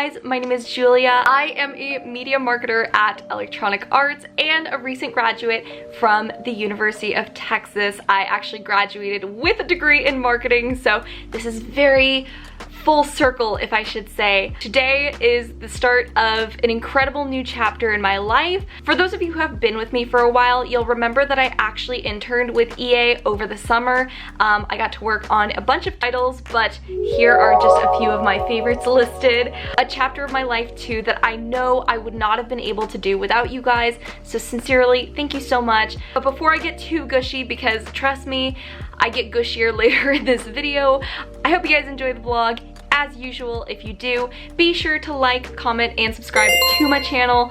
guys, my name is Julia. I am a media marketer at Electronic Arts and a recent graduate from the University of Texas. I actually graduated with a degree in marketing, so this is very full circle, if I should say. Today is the start of an incredible new chapter in my life. For those of you who have been with me for a while, you'll remember that I actually interned with EA over the summer. I got to work on a bunch of titles, but here are just a few of my favorites listed. A chapter of my life too that I know I would not have been able to do without you guys, so sincerely, thank you so much. But before I get too gushy, because trust me, I get gushier later in this video, I hope you guys enjoy the vlog. As usual, if you do, be sure to like, comment, and subscribe to my channel.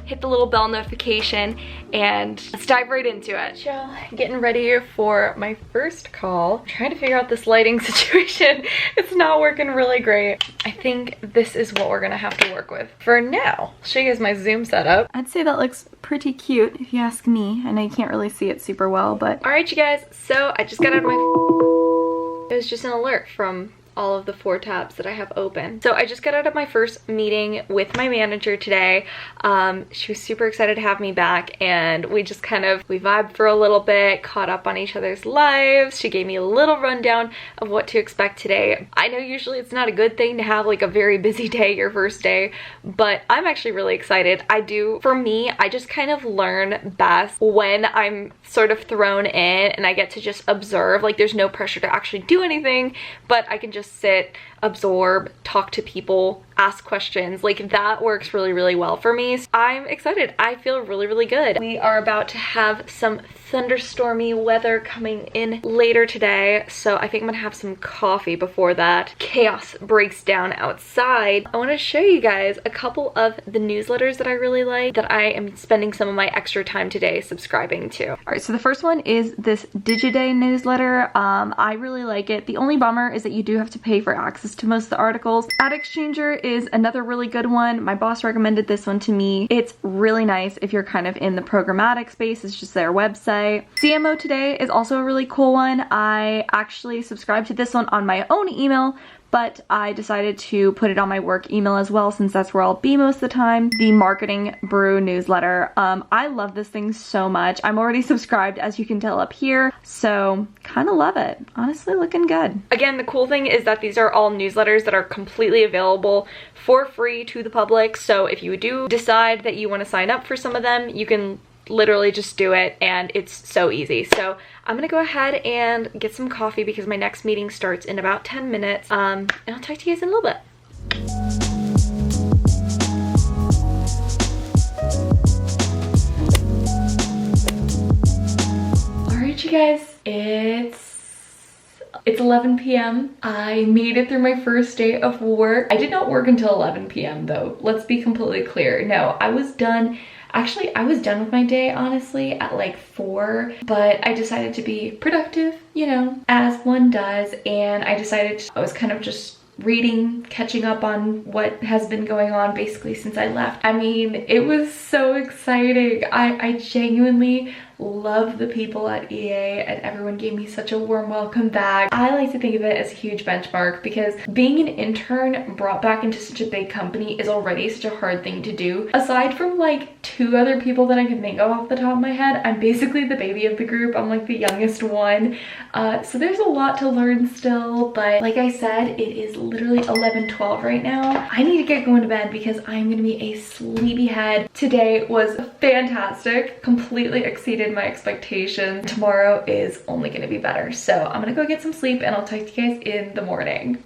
Hit the little bell notification, and let's dive right into it. So, getting ready for my first call. I'm trying to figure out this lighting situation. It's not working really great. I think this is what we're gonna have to work with for now. I'll show you guys my Zoom setup. I'd say that looks pretty cute if you ask me. I know you can't really see it super well, but all right, you guys. So I just got out of my. It was just an alert from all of the 4 tabs that I have open. So I just got out of my first meeting with my manager today. She was super excited to have me back, and we just we vibed for a little bit, caught up on each other's lives. She gave me a little rundown of what to expect today. I know usually it's not a good thing to have like a very busy day your first day, but I'm actually really excited. For me, I just kind of learn best when I'm sort of thrown in and I get to just observe. Like, there's no pressure to actually do anything, but I can just sit, absorb, talk to people, ask questions. Like, that works really, really well for me. So I'm excited. I feel really, really good. We are about to have some thunderstormy weather coming in later today, so I think I'm gonna have some coffee before that chaos breaks down outside. I want to show you guys a couple of the newsletters that I really like, that I am spending some of my extra time today subscribing to. All right, so the first one is this Digiday newsletter. I really like it. The only bummer is that you do have to pay for access to most of the articles. AdExchanger is another really good one. My boss recommended this one to me. It's really nice if you're kind of in the programmatic space. It's just their website. CMO Today is also a really cool one. I actually subscribed to this one on my own email, but I decided to put it on my work email as well, since that's where I'll be most of the time. The Marketing Brew newsletter. I love this thing so much. I'm already subscribed, as you can tell up here, so kind of love it. Honestly, looking good. Again, the cool thing is that these are all newsletters that are completely available for free to the public, so if you do decide that you want to sign up for some of them, you can literally just do it, and it's so easy. So I'm gonna go ahead and get some coffee because my next meeting starts in about 10 minutes, and I'll talk to you guys in a little bit. All right, you guys, it's 11 p.m. I made it through my first day of work. I did not work until 11 p.m. though. Let's be completely clear. No, I was done. Actually, I was done with my day, honestly, at like 4, but I decided to be productive, you know, as one does, and I was kind of just reading, catching up on what has been going on basically since I left. I mean, it was so exciting. I genuinely love the people at EA, and everyone gave me such a warm welcome back. I like to think of it as a huge benchmark, because being an intern brought back into such a big company is already such a hard thing to do. Aside from like 2 other people that I can think of off the top of my head, I'm basically the baby of the group. I'm like the youngest one. So there's a lot to learn still, but like I said, it is literally 11:12 right now. I need to get going to bed because I'm gonna be a sleepyhead. Today was fantastic, completely exceeded my expectations. Tomorrow is only gonna be better. So I'm gonna go get some sleep, and I'll talk to you guys in the morning.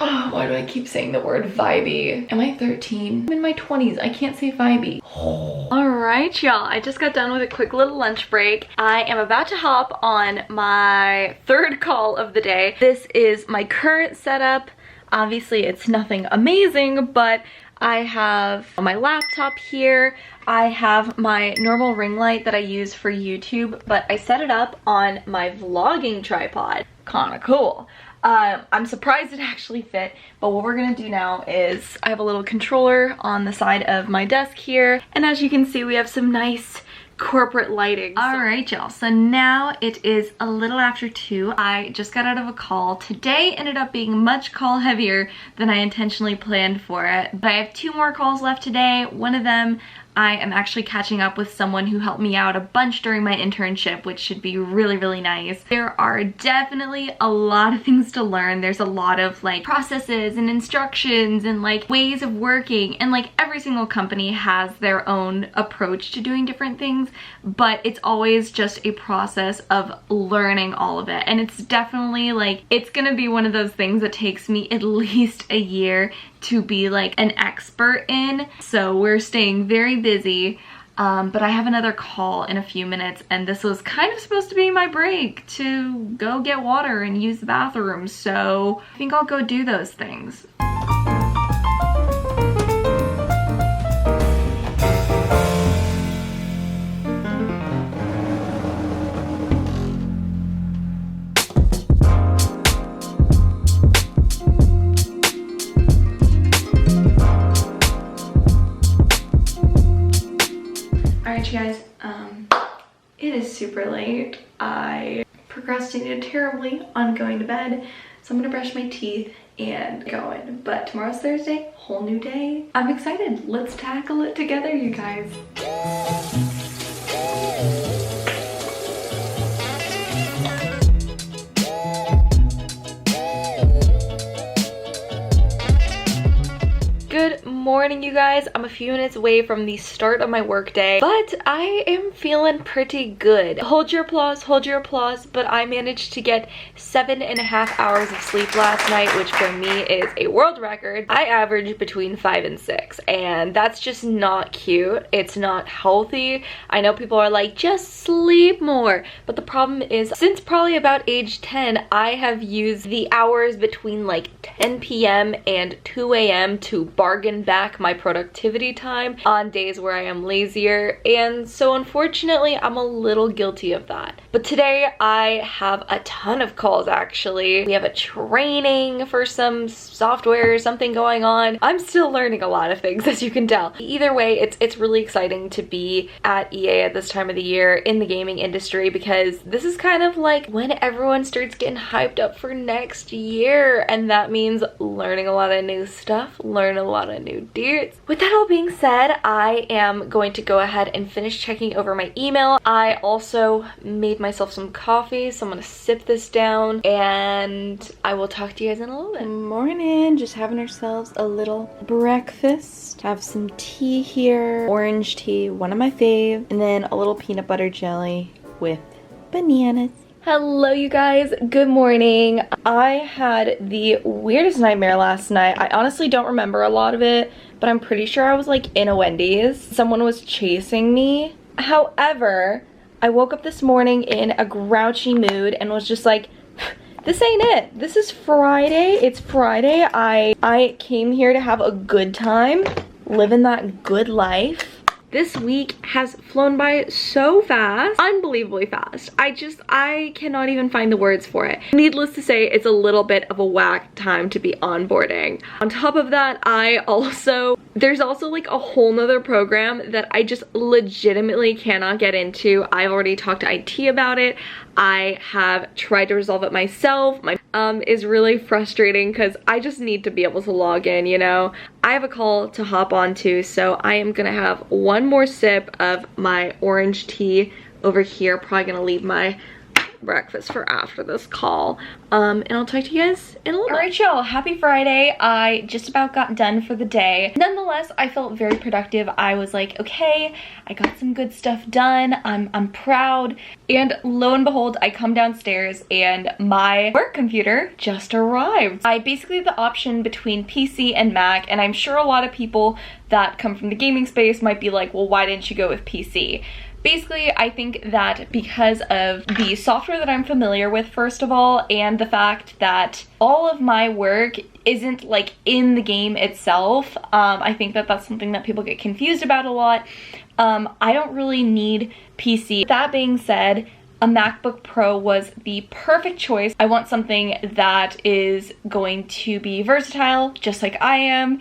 Oh, why do I keep saying the word vibey? Am I 13? I'm in my 20s. I can't say vibey. All right, y'all. I just got done with a quick little lunch break. I am about to hop on my 3rd call of the day. This is my current setup. Obviously, it's nothing amazing, but I have my laptop here. I have my normal ring light that I use for YouTube, but I set it up on my vlogging tripod. Kinda cool. I'm surprised it actually fit, but what we're gonna do now is I have a little controller on the side of my desk here, and as you can see, we have some nice corporate lighting. All right, y'all, so now it is a little after 2. I just got out of a call. Today ended up being much call heavier than I intentionally planned for it, but I have 2 more calls left today. One of them, I am actually catching up with someone who helped me out a bunch during my internship, which should be really, really nice. There are definitely a lot of things to learn. There's a lot of like processes and instructions and like ways of working, and like every single company has their own approach to doing different things, but it's always just a process of learning all of it. And it's definitely like, it's gonna be one of those things that takes me at least a year to be like an expert in. So we're staying very busy, but I have another call in a few minutes, and this was kind of supposed to be my break to go get water and use the bathroom. So I think I'll go do those things. Alright, you guys, it is super late. I procrastinated terribly on going to bed, so I'm gonna brush my teeth and go in. But tomorrow's Thursday, whole new day. I'm excited. Let's tackle it together, you guys. Good morning, you guys. I'm a few minutes away from the start of my workday, but I am feeling pretty good. Hold your applause, but I managed to get 7.5 hours of sleep last night, which for me is a world record. I average between 5 and 6, and that's just not cute. It's not healthy. I know people are like, just sleep more, but the problem is, since probably about age 10, I have used the hours between like 10 p.m. and 2 a.m. to bargain back my productivity time on days where I am lazier, and so unfortunately I'm a little guilty of that. But today I have a ton of calls. Actually, we have a training for some software or something going on. I'm still learning a lot of things, as you can tell. Either way, it's really exciting to be at EA at this time of the year in the gaming industry, because this is kind of like when everyone starts getting hyped up for next year, and that means learning a lot of new stuff, learn a lot of new dudes. With that all being said, I am going to go ahead and finish checking over my email. I also made myself some coffee, so I'm gonna sip this down and I will talk to you guys in a little bit. Good morning, just having ourselves a little breakfast. Have some tea here, orange tea, one of my fave, and then a little peanut butter jelly with bananas. Hello, you guys. Good morning. I had the weirdest nightmare last night. I honestly don't remember a lot of it, but I'm pretty sure I was like in a Wendy's. Someone was chasing me. However, I woke up this morning in a grouchy mood and was just like, this ain't it. This is Friday. It's Friday. I came here to have a good time, living that good life. This week has flown by so fast, unbelievably fast. I cannot even find the words for it. Needless to say, it's a little bit of a whack time to be onboarding. On top of that, there's also like a whole nother program that I just legitimately cannot get into. I've already talked to IT about it. I have tried to resolve it myself. My is really frustrating because I just need to be able to log in, you know? I have a call to hop onto, so I am gonna have one more sip of my orange tea over here. Probably gonna leave my breakfast for after this call, and I'll talk to you guys in a little bit. Alright, y'all, happy Friday. I just about got done for the day. Nonetheless, I felt very productive. I was like, okay, I got some good stuff done. I'm proud. And lo and behold, I come downstairs and my work computer just arrived. I basically have the option between PC and Mac, and I'm sure a lot of people that come from the gaming space might be like, well, why didn't you go with PC? Basically, I think that because of the software that I'm familiar with, first of all, and the fact that all of my work isn't like in the game itself, I think that that's something that people get confused about a lot. I don't really need PC. That being said, a MacBook Pro was the perfect choice. I want something that is going to be versatile, just like I am.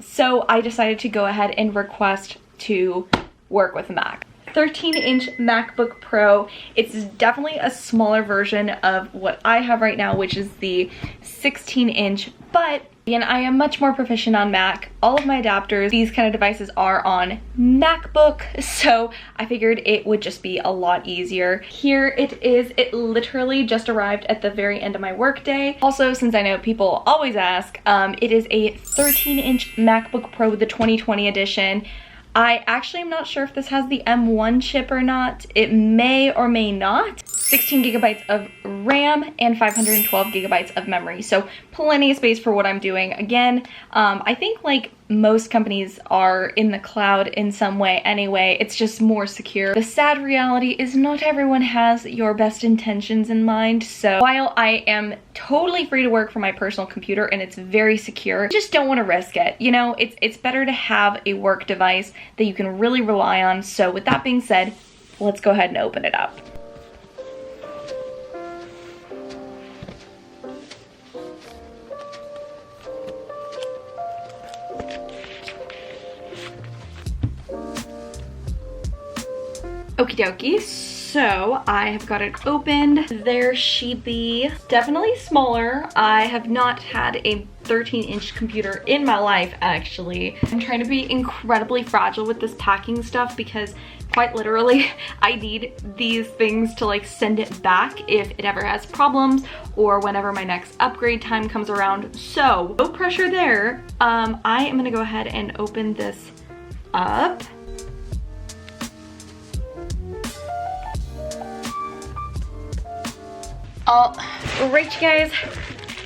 So I decided to go ahead and request to work with a Mac. 13-inch MacBook Pro. It's definitely a smaller version of what I have right now, which is the 16-inch, but again, I am much more proficient on Mac. All of my adapters, these kind of devices are on MacBook, so I figured it would just be a lot easier. Here it is. It literally just arrived at the very end of my workday. Also, since I know people always ask, it is a 13-inch MacBook Pro, the 2020 edition. I actually am not sure if this has the M1 chip or not. It may or may not. 16 gigabytes of RAM and 512 gigabytes of memory. So plenty of space for what I'm doing. Again, I think like most companies are in the cloud in some way anyway. It's just more secure. The sad reality is not everyone has your best intentions in mind. So while I am totally free to work from my personal computer and it's very secure, I just don't want to risk it. You know, it's better to have a work device that you can really rely on. So with that being said, let's go ahead and open it up. Okie dokie, so I have got it opened. There she be. Definitely smaller. I have not had a 13-inch computer in my life, actually. I'm trying to be incredibly fragile with this packing stuff because quite literally I need these things to like send it back if it ever has problems or whenever my next upgrade time comes around. So no pressure there. I am gonna go ahead and open this up. All right, you guys,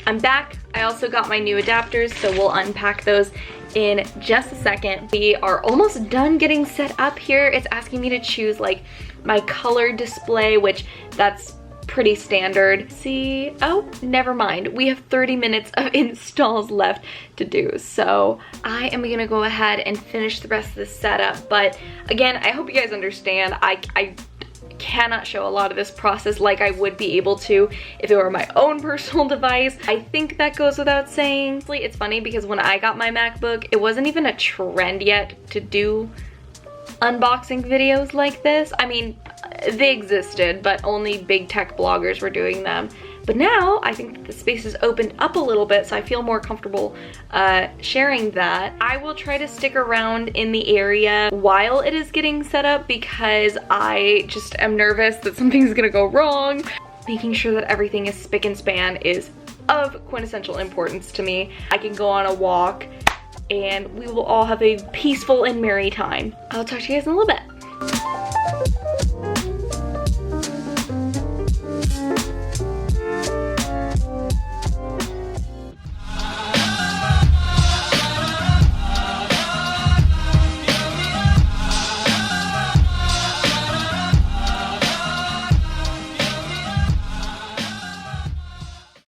I'm back. I also got my new adapters, so we'll unpack those in just a second. We are almost done getting set up here. It's asking me to choose like my color display, which that's pretty standard. See, oh, never mind. We have 30 minutes of installs left to do. So I am gonna go ahead and finish the rest of this setup. But again, I hope you guys understand. I cannot show a lot of this process like I would be able to if it were my own personal device. I think that goes without saying. It's funny because when I got my MacBook, it wasn't even a trend yet to do unboxing videos like this. I mean, they existed, but only big tech bloggers were doing them. But now I think that the space has opened up a little bit, so I feel more comfortable sharing that. I will try to stick around in the area while it is getting set up because I just am nervous that something's gonna go wrong. Making sure that everything is spick and span is of quintessential importance to me. I can go on a walk and we will all have a peaceful and merry time. I'll talk to you guys in a little bit.